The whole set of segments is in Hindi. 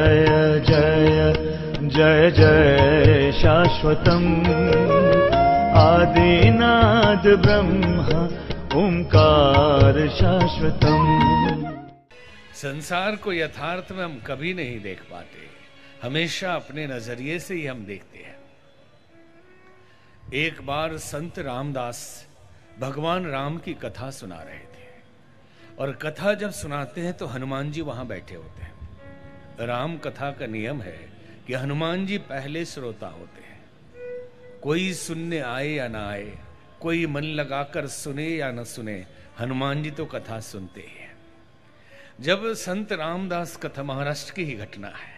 जय जय जय जय शाश्वतम् आदिनाद ब्रह्म ओंकार शाश्वतम्। संसार को यथार्थ में हम कभी नहीं देख पाते, हमेशा अपने नजरिए से ही हम देखते हैं। एक बार संत रामदास भगवान राम की कथा सुना रहे थे और कथा जब सुनाते हैं तो हनुमान जी वहां बैठे होते हैं। राम कथा का नियम है कि हनुमान जी पहले श्रोता होते हैं। कोई सुनने आए या ना आए, कोई मन लगाकर सुने या न सुने, हनुमान जी तो कथा सुनते ही हैं। जब संत रामदास कथा, महाराष्ट्र की ही घटना है,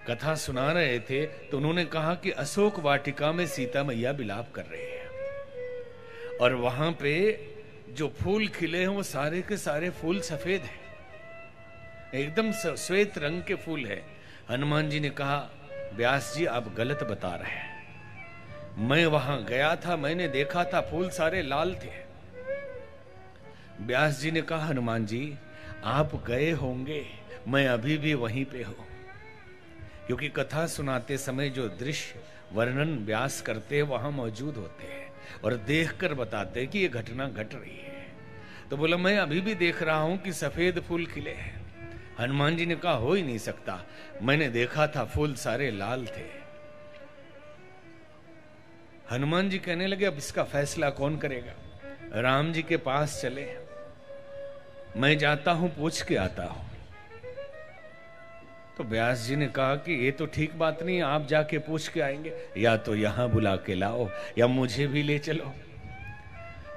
कथा सुना रहे थे तो उन्होंने कहा कि अशोक वाटिका में सीता मैया विलाप कर रही है और वहां पे जो फूल खिले हैं वो सारे के सारे फूल सफेद हैं, एकदम श्वेत रंग के फूल है। हनुमान जी ने कहा, व्यास जी आप गलत बता रहे हैं, मैं वहां गया था, मैंने देखा था फूल सारे लाल थे। व्यास जी ने कहा, हनुमान जी आप गए होंगे, मैं अभी भी वहीं पे हूं, क्योंकि कथा सुनाते समय जो दृश्य वर्णन व्यास करते हैं वहां मौजूद होते हैं और देखकर बताते हैं कि ये घटना घट रही है। तो बोला, मैं अभी भी देख रहा हूं कि सफेद फूल खिले हैं। हनुमान जी ने कहा, हो ही नहीं सकता, मैंने देखा था फूल सारे लाल थे। हनुमान जी कहने लगे, अब इसका फैसला कौन करेगा? राम जी के पास चले, मैं जाता हूं, पूछ के आता हूं। तो व्यास जी ने कहा कि ये तो ठीक बात नहीं, आप जाके पूछ के आएंगे, या तो यहां बुला के लाओ या मुझे भी ले चलो।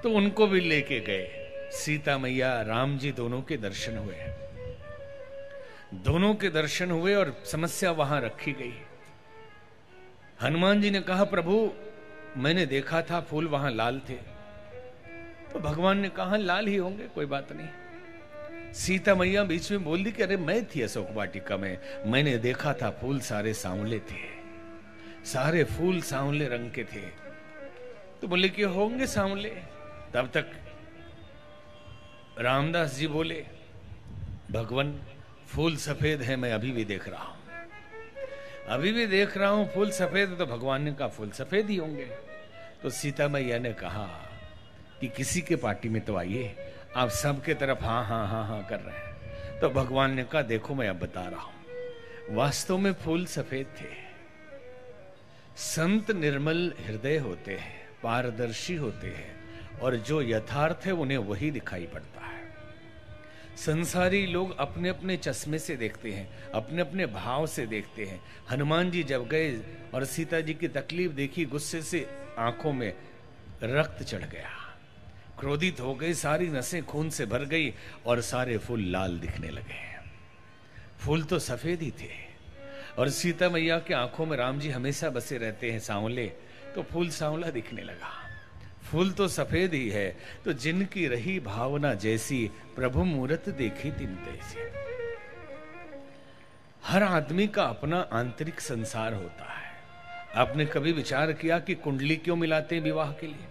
तो उनको भी लेके गए। सीता मैया राम जी दोनों के दर्शन हुए, दोनों के दर्शन हुए और समस्या वहां रखी गई। हनुमान जी ने कहा, प्रभु मैंने देखा था फूल वहां लाल थे। तो भगवान ने कहा, लाल ही होंगे, कोई बात नहीं। सीता मैया बीच में बोल दी कि अरे मैं थी अशोक वाटिका में, मैंने देखा था फूल सारे सांवले थे, सारे फूल सांवले रंग के थे। तो बोले कि होंगे सांवले। तब तक रामदास जी बोले, भगवान फूल सफेद है, मैं अभी भी देख रहा हूं, अभी भी देख रहा हूं फूल सफेद। तो भगवान ने कहा, फूल सफेद ही होंगे। तो सीता मैया ने कहा कि किसी के पार्टी में तो आइए, आप सबके तरफ हाँ हाँ हाँ हाँ कर रहे हैं। तो भगवान ने कहा, देखो मैं अब बता रहा हूं, वास्तव में फूल सफेद थे। संत निर्मल हृदय होते हैं, पारदर्शी होते हैं और जो यथार्थ है उन्हें वही दिखाई पड़ता है। संसारी लोग अपने अपने चश्मे से देखते हैं, अपने अपने भाव से देखते हैं। हनुमान जी जब गए और सीता जी की तकलीफ देखी, गुस्से से आंखों में रक्त चढ़ गया, क्रोधित हो गए, सारी नसें खून से भर गई और सारे फूल लाल दिखने लगे। फूल तो सफेद ही थे और सीता मैया के आंखों में राम जी हमेशा बसे रहते हैं सांवले, तो फूल सांवला दिखने लगा। फूल तो सफेद ही है, तो जिनकी रही भावना जैसी, प्रभु मूरत देखी तिन तैसी। हर आदमी का अपना आंतरिक संसार होता है। आपने कभी विचार किया कि कुंडली क्यों मिलाते हैं विवाह के लिए?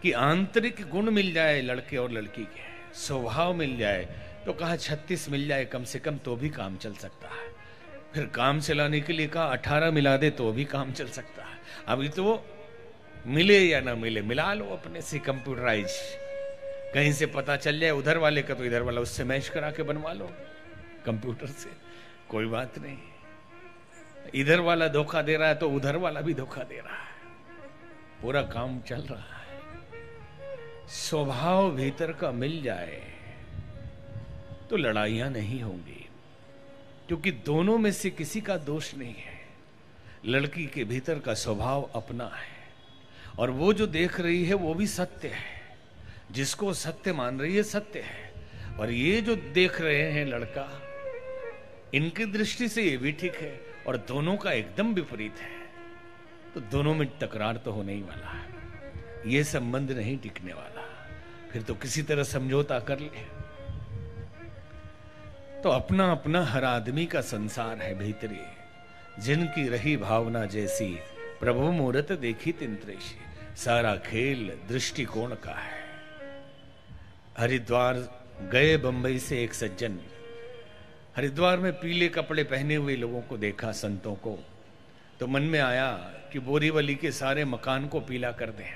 कि आंतरिक गुण मिल जाए लड़के और लड़की के, स्वभाव मिल जाए, तो कहा 36 मिल जाए कम से कम तो भी काम चल सकता है। फिर काम चलाने के लिए कहा 18 मिला दे तो भी काम चल सकता है। अभी तो मिले या ना मिले, मिला लो अपने से, कंप्यूटराइज, कहीं से पता चल जाए उधर वाले का तो इधर वाला, उससे मैच करा के बनवा लो कंप्यूटर से, कोई बात नहीं। इधर वाला धोखा दे रहा है तो उधर वाला भी धोखा दे रहा है, पूरा काम चल रहा है। स्वभाव भीतर का मिल जाए तो लड़ाइयां नहीं होंगी, क्योंकि दोनों में से किसी का दोष नहीं है। लड़की के भीतर का स्वभाव अपना है और वो जो देख रही है वो भी सत्य है, जिसको सत्य मान रही है सत्य है, और ये जो देख रहे हैं लड़का, इनकी दृष्टि से ये भी ठीक है और दोनों का एकदम विपरीत है, तो दोनों में टकरार तो होने ही वाला है, ये संबंध नहीं टिकने वाला। फिर तो किसी तरह समझौता कर ले। तो अपना अपना हर आदमी का संसार है भीतरी, जिनकी रही भावना जैसी, प्रभु मूरत देखी तिन तैसी। सारा खेल दृष्टिकोण का है। हरिद्वार गए बंबई से एक सज्जन, हरिद्वार में पीले कपड़े पहने हुए लोगों को देखा, संतों को, तो मन में आया कि बोरीवली के सारे मकान को पीला कर दें।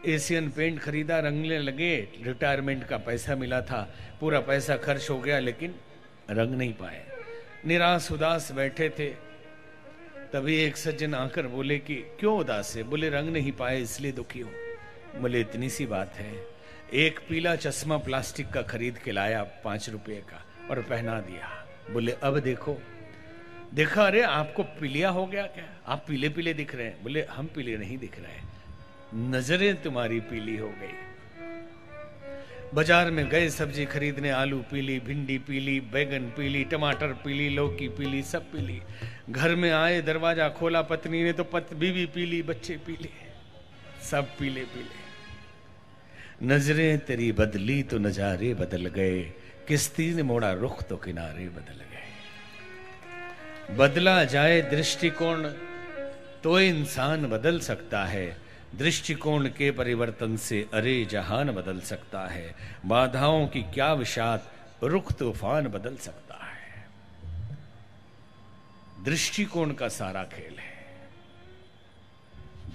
एशियन पेंट खरीदा, रंगने लगे, रिटायरमेंट का पैसा मिला था, पूरा पैसा खर्च हो गया, लेकिन रंग नहीं पाए, निराश उदास बैठे थे। तभी एक सज्जन आकर बोले कि क्यों उदास है? बोले रंग नहीं पाए इसलिए दुखी हो। बोले इतनी सी बात है। एक पीला चश्मा प्लास्टिक का खरीद के लाया 5 रुपये का और पहना दिया। बोले अब देखो। देखा, अरे आपको पीलिया हो गया क्या? आप पीले पीले दिख रहे हैं। बोले हम पीले नहीं दिख रहे, नजरें तुम्हारी पीली हो गई। बाजार में गए सब्जी खरीदने, आलू पीली, भिंडी पीली, बैगन पीली, टमाटर पीली, लौकी पीली, सब पीली। घर में आए, दरवाजा खोला, पत्नी ने तो बीवी पीली, बच्चे पीले, सब पीले पीले। नजरें तेरी बदली तो नजारे बदल गए, किस्ती ने मोड़ा रुख तो किनारे बदल गए। बदला जाए दृष्टिकोण तो इंसान बदल सकता है, दृष्टिकोण के परिवर्तन से अरे जहान बदल सकता है। बाधाओं की क्या विषाद, रुख तूफान बदल सकता है। दृष्टिकोण का सारा खेल है।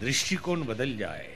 दृष्टिकोण बदल जाए